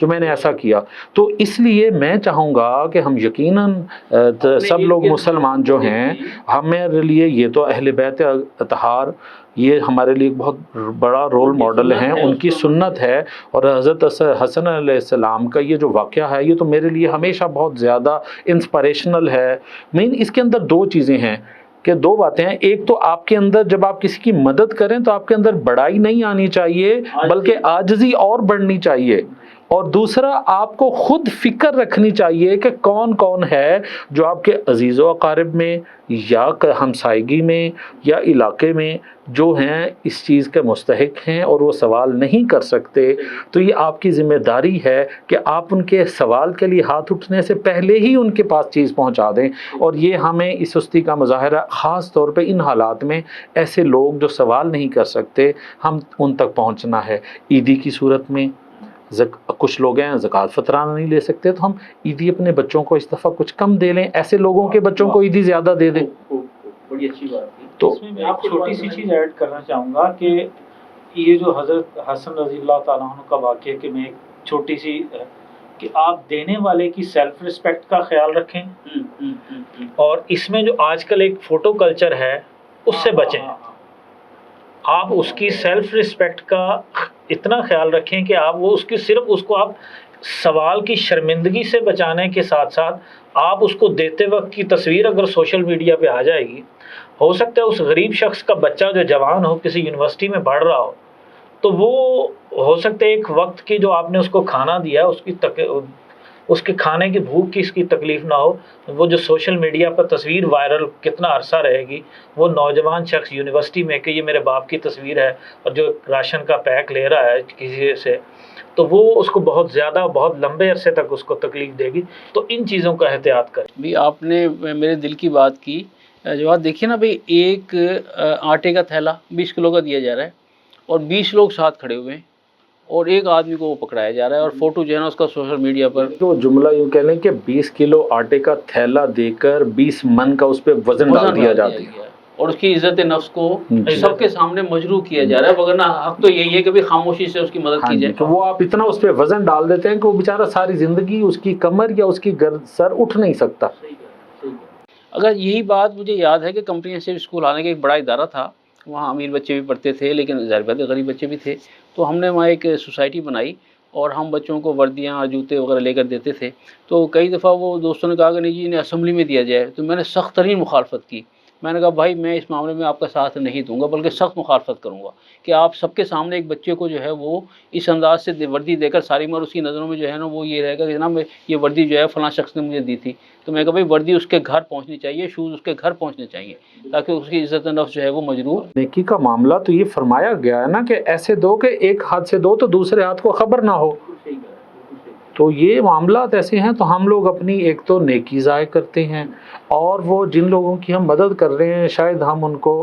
جو میں نے ایسا کیا. تو اس لیے میں چاہوں گا کہ ہم یقیناً سب لوگ مسلمان جو ہیں, ہمارے لیے یہ تو اہل بیت اطہار یہ ہمارے لیے بہت بڑا رول ماڈل ہیں, ان کی سنت ہے. اور حضرت حسن علیہ السلام کا یہ جو واقعہ ہے یہ تو میرے لیے ہمیشہ بہت زیادہ انسپریشنل ہے. مین اس کے اندر دو چیزیں ہیں کہ دو باتیں ہیں. ایک تو آپ کے اندر جب آپ کسی کی مدد کریں تو آپ کے اندر بڑائی نہیں آنی چاہیے بلکہ عاجزی اور بڑھنی چاہیے. اور دوسرا آپ کو خود فکر رکھنی چاہیے کہ کون کون ہے جو آپ کے عزیز و اقارب میں یا ہمسائیگی میں یا علاقے میں جو ہیں اس چیز کے مستحق ہیں اور وہ سوال نہیں کر سکتے. تو یہ آپ کی ذمہ داری ہے کہ آپ ان کے سوال کے لیے ہاتھ اٹھنے سے پہلے ہی ان کے پاس چیز پہنچا دیں. اور یہ ہمیں اس سستی کا مظاہرہ خاص طور پہ ان حالات میں ایسے لوگ جو سوال نہیں کر سکتے ہم ان تک پہنچنا ہے. عیدی کی صورت میں کچھ لوگ ہیں زکوٰۃ فطرانہ نہیں لے سکتے تو ہم عیدی اپنے بچوں کو اس دفعہ کچھ کم دے لیں, ایسے لوگوں کے بچوں کو عیدی زیادہ دے دیں. بڑی اچھی بات ہے. تو اس میں میں ایک چھوٹی سی چیز ایڈ کرنا چاہوں گا کہ یہ جو حضرت حسن رضی اللہ تعالیٰ عنہ کا واقعہ کہ میں ایک چھوٹی سی کہ آپ دینے والے کی سیلف رسپیکٹ کا خیال رکھیں اور اس میں جو آج کل ایک فوٹو کلچر ہے اس سے بچیں. آپ اس کی سیلف رسپیکٹ کا اتنا خیال رکھیں کہ آپ وہ اس کی صرف اس کو آپ سوال کی شرمندگی سے بچانے کے ساتھ ساتھ آپ اس کو دیتے وقت کی تصویر اگر سوشل میڈیا پہ آ جائے گی, ہو سکتا ہے اس غریب شخص کا بچہ جو جوان ہو کسی یونیورسٹی میں پڑھ رہا ہو تو وہ ہو سکتا ہے ایک وقت کی جو آپ نے اس کو کھانا دیا اس کے کھانے کی بھوک کی اس کی تکلیف نہ ہو, وہ جو سوشل میڈیا پر تصویر وائرل کتنا عرصہ رہے گی. وہ نوجوان شخص یونیورسٹی میں کہ یہ میرے باپ کی تصویر ہے اور جو راشن کا پیک لے رہا ہے کسی سے, تو وہ اس کو بہت زیادہ بہت لمبے عرصے تک اس کو تکلیف دے گی. تو ان چیزوں کا احتیاط کریں. بھی آپ نے میرے دل کی بات کی. جو آپ دیکھیے نا بھائی, ایک آٹے کا تھیلا 20 کلو کا دیا جا رہا ہے اور 20 لوگ ساتھ کھڑے ہوئے ہیں اور ایک آدمی کو وہ پکڑایا جا رہا ہے اور فوٹو جو ہے نا اس کا سوشل میڈیا پر وہ جملہ یوں کہہ لیں کہ 20 کلو آٹے کا تھیلا دے کر 20 من کا اس پہ وزن ڈال دیا جاتا ہے اور اس کی عزت نفس کو سب کے سامنے مجروح کیا جا رہا ہے. وگرنہ حق تو یہی ہے کہ بھی خاموشی سے اس کی مدد کی جائے. تو وہ آپ اتنا اس پہ وزن ڈال دیتے ہیں کہ وہ بیچارہ ساری زندگی اس کی کمر یا اس کی سر اٹھ نہیں سکتا. اگر یہی بات مجھے یاد ہے کہ کمپریہنسو اسکول آنے کا ایک بڑا ادارہ تھا, وہاں امیر بچے بھی پڑھتے تھے لیکن ظاہر بات ہے غریب بچے بھی تھے. تو ہم نے وہاں ایک سوسائٹی بنائی اور ہم بچوں کو وردیاں اور جوتے وغیرہ لے کر دیتے تھے. تو کئی دفعہ وہ دوستوں نے کہا کہ نہیں جی انہیں اسمبلی میں دیا جائے, تو میں نے سخت ترین مخالفت کی. میں نے کہا بھائی میں اس معاملے میں آپ کا ساتھ نہیں دوں گا بلکہ سخت مخالفت کروں گا کہ آپ سب کے سامنے ایک بچے کو جو ہے وہ اس انداز سے وردی دے کر ساری عمر اس کی نظروں میں جو ہے نا وہ یہ رہے گا کہ جناب یہ وردی جو ہے فلاں شخص نے مجھے دی تھی. تو میں کہا بھائی وردی اس کے گھر پہنچنی چاہیے, شوز اس کے گھر پہنچنے چاہیے تاکہ اس کی عزت نفس جو ہے وہ مجروح. نیکی کا معاملہ تو یہ فرمایا گیا ہے نا کہ ایسے دو کہ ایک ہاتھ سے دو تو دوسرے ہاتھ کو خبر نہ ہو. تو یہ معاملات ایسے ہیں تو ہم لوگ اپنی ایک تو نیکی ضائع کرتے ہیں اور وہ جن لوگوں کی ہم مدد کر رہے ہیں شاید ہم ان کو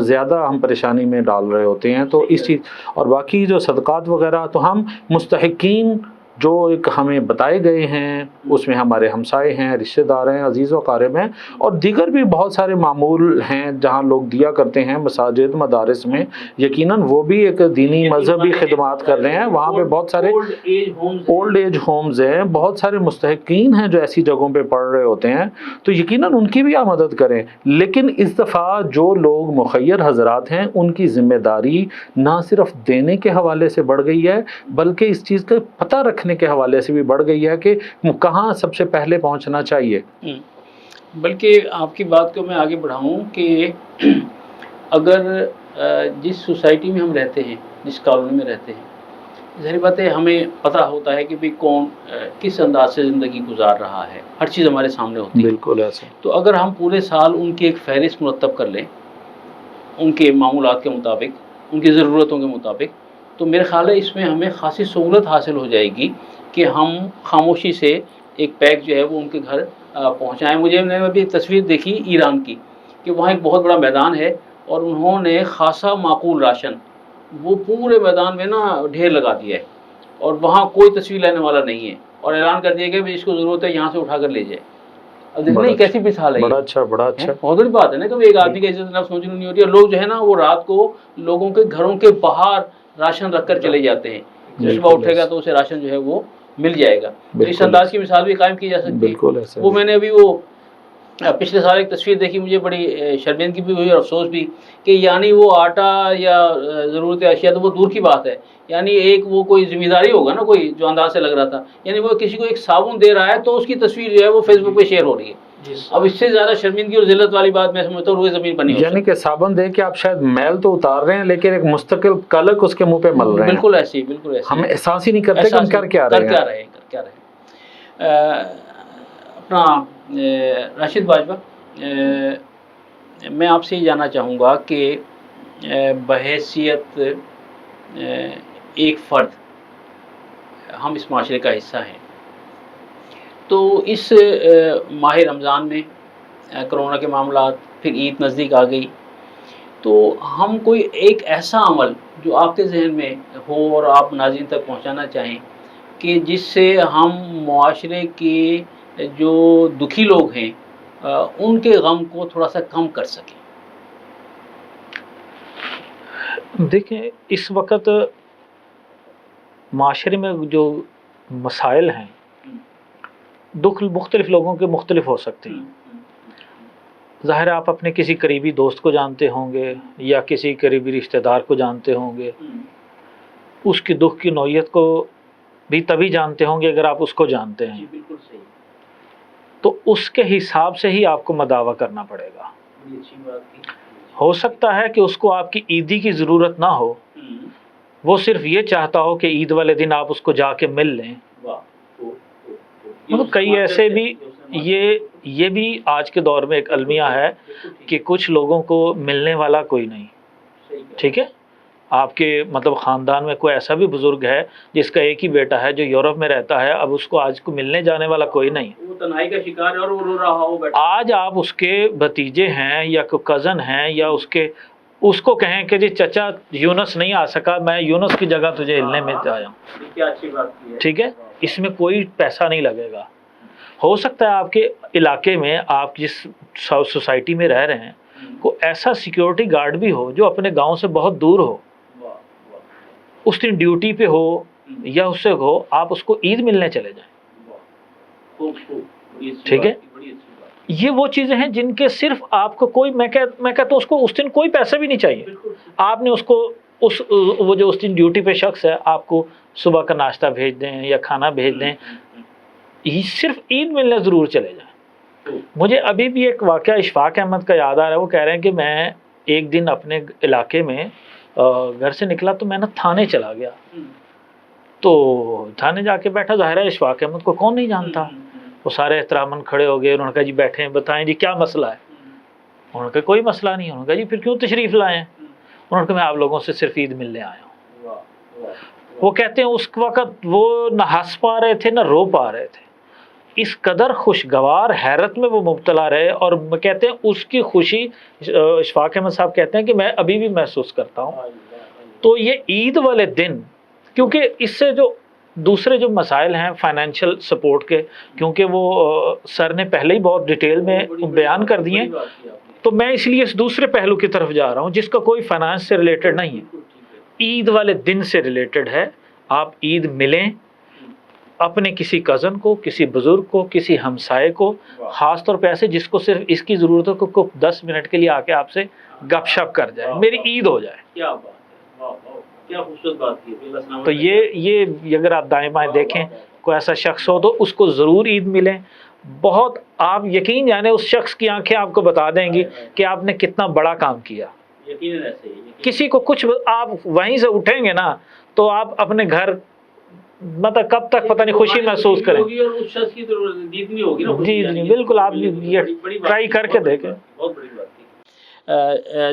زیادہ ہم پریشانی میں ڈال رہے ہوتے ہیں. تو اس چیز اور باقی جو صدقات وغیرہ تو ہم مستحقین جو ایک ہمیں بتائے گئے ہیں اس میں ہمارے ہمسائے ہیں, رشتہ دار ہیں, عزیز و اقارب ہیں اور دیگر بھی بہت سارے معمول ہیں جہاں لوگ دیا کرتے ہیں مساجد مدارس میں. یقیناً وہ بھی ایک دینی مذہبی خدمات کر رہے ہیں. وہاں پہ بہت سارے اولڈ ایج ہومز ہیں, بہت سارے مستحقین ہیں جو ایسی جگہوں پہ پڑھ رہے ہوتے ہیں. تو یقیناً ان کی بھی آپ مدد کریں. لیکن اس دفعہ جو لوگ مخیر حضرات ہیں ان کی ذمہ داری نہ صرف دینے کے حوالے سے بڑھ گئی ہے بلکہ اس چیز کا پتہ رکھنے کے حوالے سے بھی بڑھ گئی ہے کہ کہاں سب سے پہلے پہنچنا چاہیے. بلکہ آپ کی بات کو میں آگے بڑھاؤں کہ اگر جس سوسائٹی میں ہم رہتے ہیں, جس کالونی میں رہتے ہیں, ظاہر بات ہے ہمیں پتہ ہوتا ہے کہ بھی کون کس انداز سے زندگی گزار رہا ہے, ہر چیز ہمارے سامنے ہوتی ہے. بالکل ایسے. تو اگر ہم پورے سال ان کی ایک فہرست مرتب کر لیں ان کے معمولات کے مطابق, ان کی ضرورتوں کے مطابق, تو میرے خیال ہے اس میں ہمیں خاصی سہولت حاصل ہو جائے گی کہ ہم خاموشی سے ایک پیک جو ہے وہ ان کے گھر پہنچائیں. میں نے ابھی تصویر دیکھی ایران کی کہ وہاں ایک بہت بڑا میدان ہے اور انہوں نے خاصا معقول راشن وہ پورے میدان میں نا ڈھیر لگا دیا ہے اور وہاں کوئی تصویر لینے والا نہیں ہے اور اعلان کر دیا کہ جس کو ضرورت ہے یہاں سے اٹھا کر لے جائے. اب دیکھنا کیسی مثال ہے. بڑا اچھا بہت بڑی بات ہے نا کہ ایک آدمی کا عزت نفس موجود نہیں ہوتی اور لوگ جو ہے نا وہ رات کو لوگوں کے گھروں کے باہر راشن رکھ کر چلے جاتے ہیں صبح اٹھے گا تو اسے راشن جو ہے وہ مل جائے گا. تو اس انداز کی مثال بھی قائم کی جا سکتی ہے. وہ میں نے ابھی وہ پچھلے سال ایک تصویر دیکھی, مجھے بڑی شرمندگی بھی ہوئی اور افسوس بھی, کہ یعنی وہ آٹا یا ضرورت اشیاء تو وہ دور کی بات ہے, یعنی ایک وہ کوئی ذمہ داری ہوگا نا کوئی, جو انداز سے لگ رہا تھا, یعنی وہ کسی کو ایک صابن دے رہا ہے تو اس کی تصویر جو ہے وہ فیس بک پہ شیئر ہو رہی ہے. اب اس سے زیادہ شرمندگی اور ذلت والی بات میں سمجھتا ہوں روئے زمین پر نہیں ہو یعنی کہ صابن دے کے آپ شاید میل تو اتار رہے ہیں لیکن ایک مستقل کلک اس کے منہ پہ مل رہے ہیں. بالکل ایسی, بالکل ایسی. ہم احساس ہی نہیں کرتے کہ ہم کر کیا رہے ہیں. اپنا راشد باجوہ, میں آپ سے یہ جاننا چاہوں گا کہ بحیثیت ایک فرد ہم اس معاشرے کا حصہ ہیں, تو اس ماہ رمضان میں کرونا کے معاملات, پھر عید نزدیک آ گئی, تو ہم کوئی ایک ایسا عمل جو آپ کے ذہن میں ہو اور آپ ناظرین تک پہنچانا چاہیں کہ جس سے ہم معاشرے کے جو دکھی لوگ ہیں ان کے غم کو تھوڑا سا کم کر سکیں. دیکھیں اس وقت معاشرے میں جو مسائل ہیں دکھ مختلف لوگوں کے مختلف ہو سکتے ہیں. ظاہر ہے آپ اپنے کسی قریبی دوست کو جانتے ہوں گے یا کسی قریبی رشتہ دار کو جانتے ہوں گے, اس کی دکھ کی نوعیت کو بھی تبھی جانتے ہوں گے اگر آپ اس کو جانتے ہیں. بالکل صحیح. تو اس کے حساب سے ہی آپ کو مداوع کرنا پڑے گا. ہو سکتا ہے کہ اس کو آپ کی عیدی کی ضرورت نہ ہو, وہ صرف یہ چاہتا ہو کہ عید والے دن آپ اس کو جا کے مل لیں. مطلب کئی ایسے بھی, یہ بھی آج کے دور میں ایک المیہ ہے کہ کچھ لوگوں کو ملنے والا کوئی نہیں. ٹھیک ہے, آپ کے مطلب خاندان میں کوئی ایسا بھی بزرگ ہے جس کا ایک ہی بیٹا ہے جو یورپ میں رہتا ہے, اب اس کو آج کو ملنے جانے والا کوئی نہیں, وہ تنہائی کا شکار ہے اور وہ رو رہا ہو بیٹا. آج آپ اس کے بھتیجے ہیں یا کوئی کزن ہیں یا اس کو کہیں کہ جی چچا یونس نہیں آ سکا, میں یونس کی جگہ تجھے ہلنے میں آیا ہوں. کیا اچھی بات کی ہے. ٹھیک ہے, اس میں کوئی پیسہ نہیں لگے گا. ہو سکتا ہے آپ کے علاقے میں, آپ جس سوسائٹی میں رہ رہے ہیں, کوئی ایسا سیکیورٹی گارڈ بھی ہو جو اپنے گاؤں سے بہت دور ہو, اس دن ڈیوٹی پہ ہو یا اس سے ہو, آپ اس کو عید ملنے چلے جائیں. ٹھیک ہے, یہ وہ چیزیں ہیں جن کے صرف آپ کو کوئی, میں کہتا ہوں اس کو اس دن کوئی پیسہ بھی نہیں چاہیے. آپ نے اس کو وہ جو اس دن ڈیوٹی پہ شخص ہے آپ کو صبح کا ناشتہ بھیج دیں یا کھانا بھیج دیں, صرف عید ملنے ضرور چلے جائیں. مجھے ابھی بھی ایک واقعہ اشفاق احمد کا یاد آ رہا ہے. وہ کہہ رہے ہیں کہ میں ایک دن اپنے علاقے میں گھر سے نکلا تو میں نا تھانے چلا گیا, تو تھانے جا کے بیٹھا. ظاہر ہے اشفاق احمد کو کون نہیں جانتا. وہ سارے احتراماً کھڑے ہو گئے, انہوں نے کہا جی بیٹھیں, بتائیں جی کیا مسئلہ ہے. انہوں نے کہا کوئی مسئلہ نہیں. انہوں نے کہا جی پھر کیوں تشریف لائے ہیں. انہوں نے کہا میں آپ لوگوں سے صرف عید ملنے آیا ہوں. وہ کہتے ہیں اس وقت وہ نہ ہنس پا رہے تھے نہ رو پا رہے تھے, اس قدر خوشگوار حیرت میں وہ مبتلا رہے. اور کہتے ہیں اس کی خوشی اشفاق احمد صاحب کہتے ہیں کہ میں ابھی بھی محسوس کرتا ہوں. تو یہ عید والے دن, کیونکہ اس سے جو دوسرے جو مسائل ہیں فائنینشیل سپورٹ کے, کیونکہ وہ سر نے پہلے ہی بہت ڈیٹیل میں بیان کر دیے, تو میں اس لیے اس دوسرے پہلو کی طرف جا رہا ہوں جس کا کوئی فائنانس سے ریلیٹڈ نہیں ہے, عید والے دن سے ریلیٹڈ ہے. آپ عید ملیں اپنے کسی کزن کو, کسی بزرگ کو, کسی ہمسائے کو, خاص طور پہ ایسے جس کو صرف اس کی ضرورت ہو کہ 10 منٹ کے لیے آ کے آپ سے گپ شپ کر جائے, میری عید ہو جائے. کیا بات ہے, کیا خوبصورت بات کی. تو یہ اگر آپ دائیں بائیں دیکھیں کوئی ایسا شخص ہو تو اس کو ضرور عید ملیں. بہت آپ یقین جانے اس شخص کی آنکھیں آپ کو بتا دیں گی کہ آپ نے کتنا بڑا کام کیا. کسی کو کچھ آپ وہیں سے اٹھیں گے نا تو آپ اپنے گھر مطلب کب تک پتہ نہیں خوشی محسوس کریں. جی جی بالکل, آپ یہ ٹرائی کر کے دیکھیں.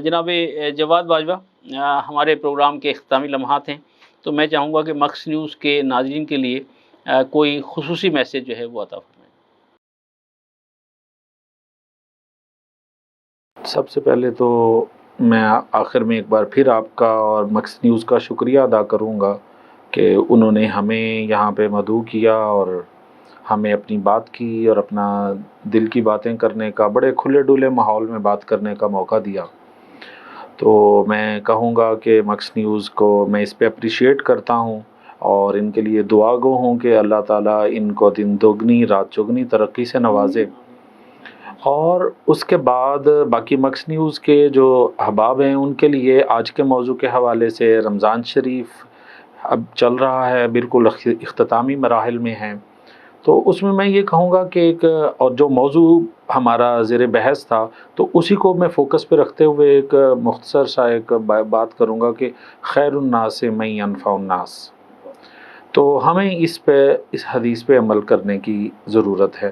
جناب جواد باجوہ, ہمارے پروگرام کے اختتامی لمحات ہیں, تو میں چاہوں گا کہ مکس نیوز کے ناظرین کے لیے کوئی خصوصی میسیج جو ہے وہ عطا فرمائیں. سب سے پہلے تو میں آخر میں ایک بار پھر آپ کا اور مکس نیوز کا شکریہ ادا کروں گا کہ انہوں نے ہمیں یہاں پہ مدعو کیا اور ہمیں اپنی بات کی اور اپنا دل کی باتیں کرنے کا, بڑے کھلے ڈولے ماحول میں بات کرنے کا موقع دیا. تو میں کہوں گا کہ مکس نیوز کو میں اس پہ اپریشیٹ کرتا ہوں اور ان کے لیے دعا گو ہوں کہ اللہ تعالیٰ ان کو دن دوگنی رات چوگنی ترقی سے نوازے. اور اس کے بعد باقی مکس نیوز کے جو احباب ہیں ان کے لیے آج کے موضوع کے حوالے سے رمضان شریف اب چل رہا ہے، بالکل اختتامی مراحل میں ہیں، تو اس میں یہ کہوں گا کہ ایک اور جو موضوع ہمارا زیر بحث تھا تو اسی کو میں فوکس پہ رکھتے ہوئے ایک مختصر سا ایک بات کروں گا کہ خیر الناس من ینفع الناس. تو ہمیں اس حدیث پہ عمل کرنے کی ضرورت ہے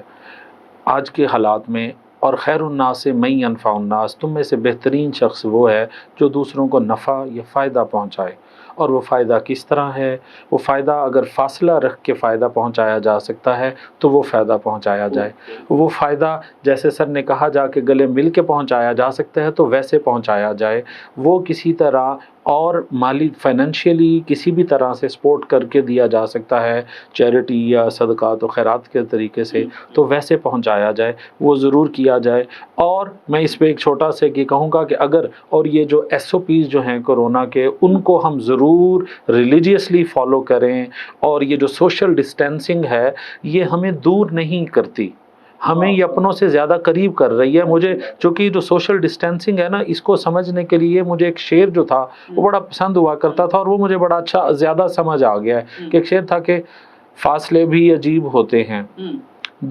آج کے حالات میں. اور خیر الناس من ینفع الناس، تم میں سے بہترین شخص وہ ہے جو دوسروں کو نفع یا فائدہ پہنچائے. اور وہ فائدہ کس طرح ہے؟ وہ فائدہ اگر فاصلہ رکھ کے فائدہ پہنچایا جا سکتا ہے تو وہ فائدہ پہنچایا جائے. وہ فائدہ جیسے سر نے کہا جا کے گلے مل کے پہنچایا جا سکتا ہے تو ویسے پہنچایا جائے. وہ کسی طرح اور مالی فائنینشیلی کسی بھی طرح سے سپورٹ کر کے دیا جا سکتا ہے چیریٹی یا صدقات و خیرات کے طریقے سے، تو ویسے پہنچایا جائے، وہ ضرور کیا جائے. اور میں اس پہ ایک چھوٹا سا یہ کہوں گا کہ اگر اور یہ جو SOPs جو ہیں کورونا کے ان کو ہم ضرور ریلیجیسلی فالو کریں. اور یہ جو سوشل ڈسٹینسنگ ہے یہ ہمیں دور نہیں کرتی، ہمیں یہ اپنوں سے زیادہ قریب کر رہی ہے. مجھے چونکہ جو سوشل ڈسٹینسنگ ہے نا، اس کو سمجھنے کے لیے مجھے ایک شعر جو تھا وہ بڑا پسند ہوا کرتا تھا اور وہ مجھے بڑا اچھا زیادہ سمجھ آ گیا ہے. کہ ایک شعر تھا کہ فاصلے بھی عجیب ہوتے ہیں،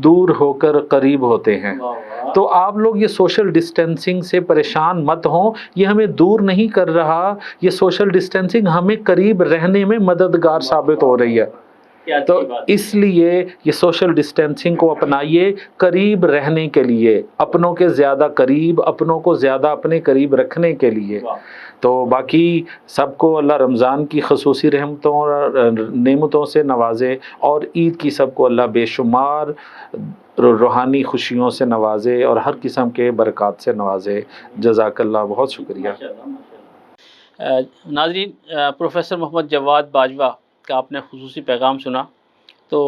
دور ہو کر قریب ہوتے ہیں. تو آپ لوگ یہ سوشل ڈسٹینسنگ سے پریشان مت ہوں، یہ ہمیں دور نہیں کر رہا، یہ سوشل ڈسٹینسنگ ہمیں قریب رہنے میں مددگار ثابت ہو رہی ہے. تو اس لیے یہ سوشل ڈسٹینسنگ کو اپنائیے قریب رہنے کے لیے، اپنوں کے زیادہ قریب، اپنوں کو زیادہ اپنے قریب رکھنے کے لیے. تو باقی سب کو اللہ رمضان کی خصوصی رحمتوں اور نعمتوں سے نوازے، اور عید کی سب کو اللہ بے شمار روحانی خوشیوں سے نوازے اور ہر قسم کے برکات سے نوازے. جزاک اللہ، بہت شکریہ. ناظرین، پروفیسر محمد جواد باجوہ کا آپ نے خصوصی پیغام سنا. تو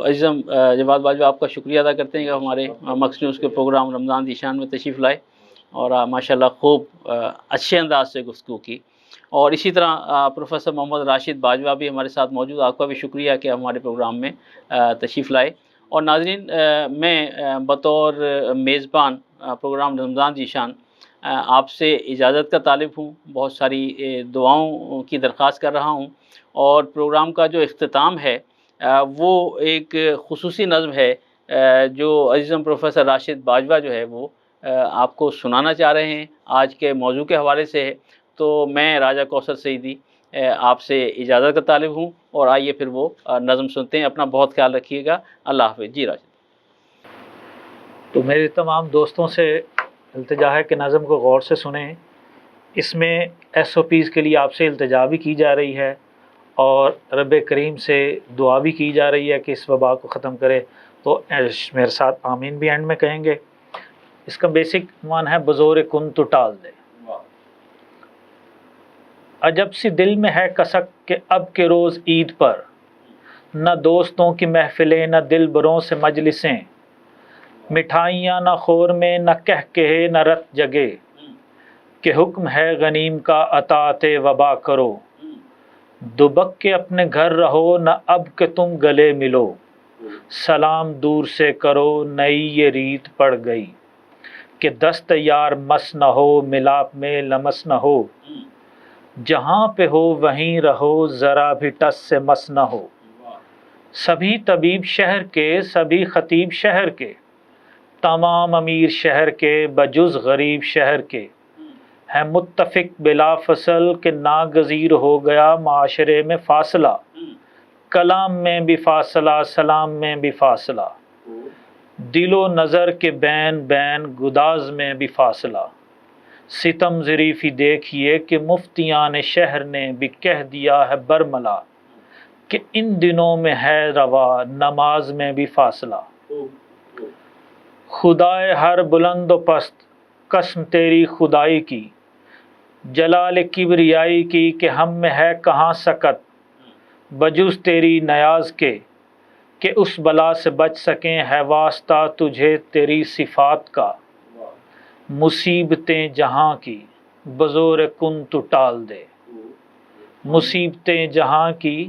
عزیزم جواد باجوہ آپ کا شکریہ ادا کرتے ہیں کہ ہمارے مکس نیوز کے پروگرام رمضان دی شان میں تشریف لائے اور ماشاءاللہ خوب اچھے انداز سے گفتگو کی. اور اسی طرح پروفیسر محمد راشد باجوہ بھی ہمارے ساتھ موجود، آپ کا بھی شکریہ کہ ہمارے پروگرام میں تشریف لائے. اور ناظرین، میں بطور میزبان پروگرام رمضان دی شان آپ سے اجازت کا طالب ہوں. بہت ساری دعاؤں کی درخواست کر رہا ہوں. اور پروگرام کا جو اختتام ہے وہ ایک خصوصی نظم ہے جو عزیزم پروفیسر راشد باجوہ جو ہے وہ آپ کو سنانا چاہ رہے ہیں، آج کے موضوع کے حوالے سے ہے. تو میں راجہ کوثر سعیدی آپ سے اجازت کا طالب ہوں، اور آئیے پھر وہ نظم سنتے ہیں. اپنا بہت خیال رکھیے گا. اللہ حافظ. جی راجد. تو میرے تمام دوستوں سے التجا ہے کہ نظم کو غور سے سنیں. اس میں SOPs کے لیے آپ سے التجا بھی کی جا رہی ہے اور رب کریم سے دعا بھی کی جا رہی ہے کہ اس وبا کو ختم کرے. تو میرے ساتھ آمین بھی اینڈ میں کہیں گے. اس کا بیسک عنوان ہے بزور کن تو ٹال دے. عجب سی دل میں ہے کسک کہ اب کے روز عید پر، نہ دوستوں کی محفلیں نہ دل بروں سے مجلسیں، مٹھائیاں نہ خور میں نہ کہہ کہے نہ رت جگے، کہ حکم ہے غنیم کا اطاعت وبا کرو، دبک کے اپنے گھر رہو نہ اب کہ تم گلے ملو، سلام دور سے کرو نئی یہ ریت پڑ گئی، کہ دست یار مس نہ ہو ملاپ میں لمس نہ ہو، جہاں پہ ہو وہیں رہو ذرا بھی ٹس سے مس نہ ہو، سبھی طبیب شہر کے سبھی خطیب شہر کے، تمام امیر شہر کے بجز غریب شہر کے، ہے متفق بلا فصل کہ ناگزیر ہو گیا معاشرے میں فاصلہ، کلام میں بھی فاصلہ سلام میں بھی فاصلہ، دل و نظر کے بین بین گداز میں بھی فاصلہ، ستم ظریفی دیکھیے کہ مفتیان شہر نے بھی کہہ دیا ہے برملا، کہ ان دنوں میں ہے روا نماز میں بھی فاصلہ، خدائے ہر بلند و پست قسم تیری خدائی کی، جلال کبریائی کی کہ ہم میں ہے کہاں سکت، بجز تیری نیاز کے کہ اس بلا سے بچ سکیں، ہے واسطہ تجھے تیری صفات کا، مصیبتیں جہاں کی بزور کن تو ٹال دے، مصیبتیں جہاں کی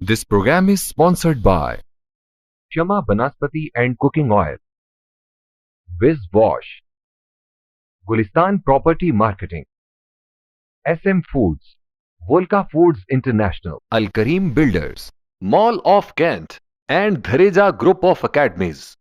This program is sponsored by Shama Banaspati and Cooking Oil, Wiz Wash, Gulistan Property Marketing, SM Foods, Volca Foods International, Al Kareem Builders, Mall of Kent, and Dhareja Group of Academies.